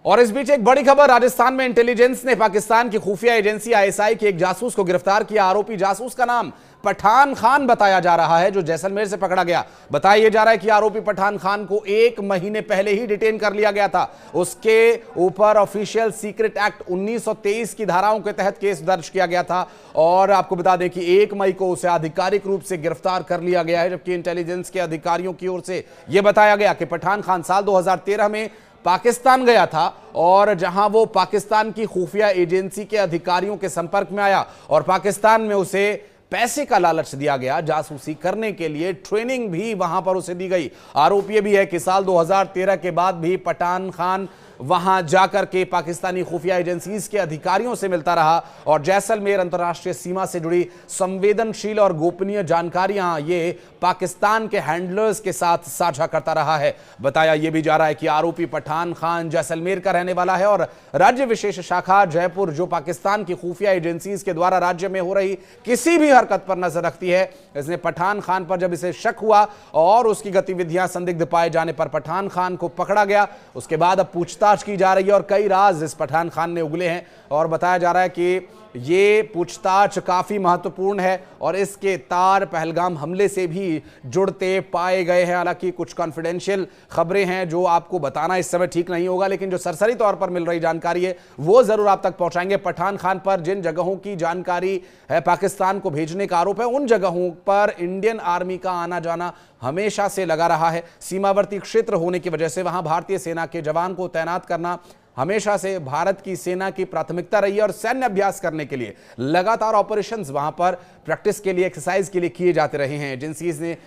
और इस बीच एक बड़ी खबर, राजस्थान में इंटेलिजेंस ने पाकिस्तान की खुफिया एजेंसी आईएसआई के एक जासूस को गिरफ्तार किया। आरोपी जासूस का नाम पठान खान बताया जा रहा है, जो जैसलमेर से पकड़ा गया। बताया जा रहा है कि आरोपी पठान खान को 1 महीने पहले ही डिटेन कर लिया गया था। उसके ऊपर ऑफिशियल सीक्रेट एक्ट 1923 की धाराओं के तहत केस दर्ज किया गया था और आपको बता दें कि 1 मई को उसे आधिकारिक रूप से गिरफ्तार कर लिया गया है। जबकि इंटेलिजेंस के अधिकारियों की ओर से यह बताया गया कि पठान खान साल 2013 में पाकिस्तान गया था और जहां वो पाकिस्तान की खुफिया एजेंसी के अधिकारियों के संपर्क में आया और पाकिस्तान में उसे पैसे का लालच दिया गया। जासूसी करने के लिए ट्रेनिंग भी वहां पर उसे दी गई। आरोप यह भी है कि साल 2013 के बाद भी पठान खान वहां जाकर के पाकिस्तानी खुफिया एजेंसीज के अधिकारियों से मिलता रहा और जैसलमेर अंतर्राष्ट्रीय सीमा से जुड़ी संवेदनशील और गोपनीय जानकारियां ये पाकिस्तान के हैंडलर्स के साथ साझा करता रहा है। बताया यह भी जा रहा है कि आरोपी पठान खान जैसलमेर का रहने वाला है और राज्य विशेष शाखा जयपुर, जो पाकिस्तान की खुफिया एजेंसीज के द्वारा राज्य में हो रही किसी भी हरकत पर नजर रखती है। इसने पठान खान पर जब इसे शक हुआ और उसकी गतिविधियां संदिग्ध पाए जाने पर पठान खान को पकड़ा गया। उसके बाद अब पूछताछ की जा रही है और कई राज इस पठान खान ने उगले हैं और बताया जा रहा है कि ये पूछताछ काफी महत्वपूर्ण है और इसके तार पहलगाम हमले से भी जुड़ते पाए गए हैं। हालांकि कुछ कॉन्फिडेंशियल खबरें हैं जो आपको बताना इस समय ठीक नहीं होगा, लेकिन जो सरसरी तौर पर मिल रही जानकारी है वो जरूर आप तक पहुंचाएंगे। पठान खान पर जिन जगहों की जानकारी है पाकिस्तान को भेजने का आरोप है, उन जगहों पर इंडियन आर्मी का आना जाना हमेशा से लगा रहा है। सीमावर्ती क्षेत्र होने की वजह से वहां भारतीय सेना के जवान को तैनात करना हमेशा से भारत की सेना की प्राथमिकता रही है और सैन्य अभ्यास करने के लिए लगातार ऑपरेशंस वहां पर प्रैक्टिस के लिए, एक्सरसाइज के लिए किए जाते रहे हैं। एजेंसीज ने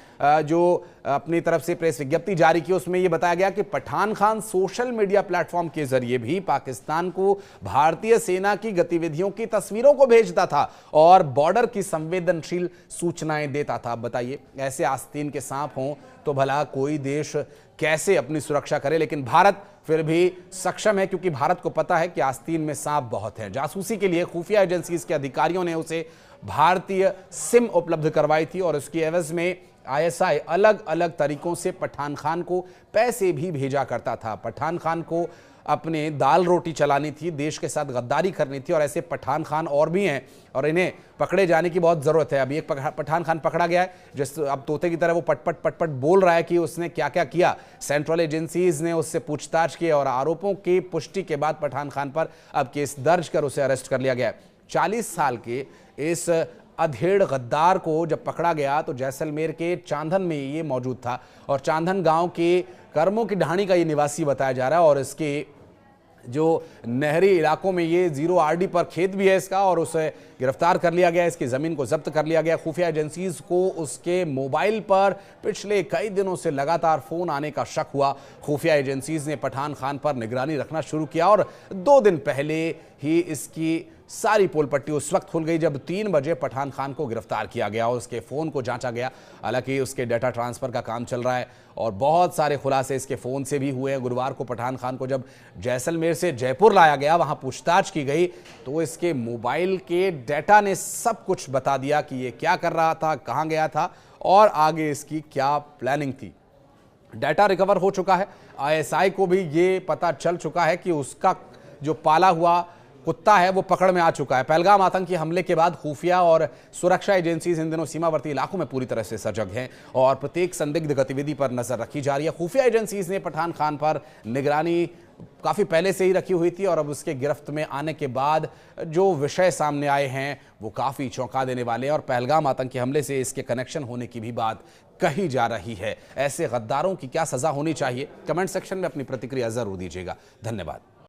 जो अपनी तरफ से प्रेस विज्ञप्ति जारी की उसमें यह बताया गया कि Pathan Khan social media platform के जरिए भी पाकिस्तान को भारतीय सेना की गतिविधियों की तस्वीरों को भेजता था और बॉर्डर की संवेदनशील सूचनाएं देता था। बताइए, ऐसे आस्तीन के सांप हों तो भला कोई देश कैसे अपनी सुरक्षा करे, लेकिन भारत फिर भी सक्षम है क्योंकि भारत को पता है कि आस्तीन में सांप बहुत है। जासूसी के लिए खुफिया एजेंसीज के अधिकारियों ने उसे भारतीय सिम उपलब्ध करवाई थी और उसकी एवज में आईएसआई अलग अलग तरीकों से पठान खान को पैसे भी भेजा करता था। पठान खान को अपने दाल रोटी चलानी थी, देश के साथ गद्दारी करनी थी और ऐसे पठान खान और भी हैं और इन्हें पकड़े जाने की बहुत ज़रूरत है। अभी एक पठान खान पकड़ा गया है, जिस अब तोते की तरह वो पटपट पटपट बोल रहा है कि उसने क्या क्या किया। सेंट्रल एजेंसीज ने उससे पूछताछ की और आरोपों की पुष्टि के बाद पठान खान पर अब केस दर्ज कर उसे अरेस्ट कर लिया गया है। 40 साल के इस अधेड़ गद्दार को जब पकड़ा गया तो जैसलमेर के चांदन में ये मौजूद था और चांदन गांव के कर्मों की ढाणी का ये निवासी बताया जा रहा है और इसके जो नहरी इलाकों में ये 0 RD पर खेत भी है इसका और उसे गिरफ्तार कर लिया गया। इसकी ज़मीन को जब्त कर लिया गया। खुफिया एजेंसीज को उसके मोबाइल पर पिछले कई दिनों से लगातार फ़ोन आने का शक हुआ। खुफिया एजेंसीज ने पठान खान पर निगरानी रखना शुरू किया और 2 दिन पहले ही इसकी सारी पोल पट्टी उस वक्त खुल गई जब 3 बजे पठान खान को गिरफ्तार किया गया और उसके फ़ोन को जांचा गया। हालांकि उसके डाटा ट्रांसफ़र का काम चल रहा है और बहुत सारे खुलासे इसके फ़ोन से भी हुए हैं। गुरुवार को पठान खान को जब जैसलमेर से जयपुर लाया गया, वहां पूछताछ की गई तो इसके मोबाइल के डाटा ने सब कुछ बता दिया कि ये क्या कर रहा था, कहाँ गया था और आगे इसकी क्या प्लानिंग थी। डाटा रिकवर हो चुका है। आईएसआई को भी ये पता चल चुका है कि उसका जो पाला हुआ कुत्ता है वो पकड़ में आ चुका है। पहलगाम आतंकी हमले के बाद खुफिया और सुरक्षा एजेंसीज इन दिनों सीमावर्ती इलाकों में पूरी तरह से सजग हैं और प्रत्येक संदिग्ध गतिविधि पर नजर रखी जा रही है। खुफिया एजेंसीज ने पठान खान पर निगरानी काफ़ी पहले से ही रखी हुई थी और अब उसके गिरफ्त में आने के बाद जो विषय सामने आए हैं वो काफ़ी चौंका देने वाले हैं और पहलगाम आतंकी हमले से इसके कनेक्शन होने की भी बात कही जा रही है। ऐसे गद्दारों की क्या सज़ा होनी चाहिए, कमेंट सेक्शन में अपनी प्रतिक्रिया ज़रूर दीजिएगा। धन्यवाद।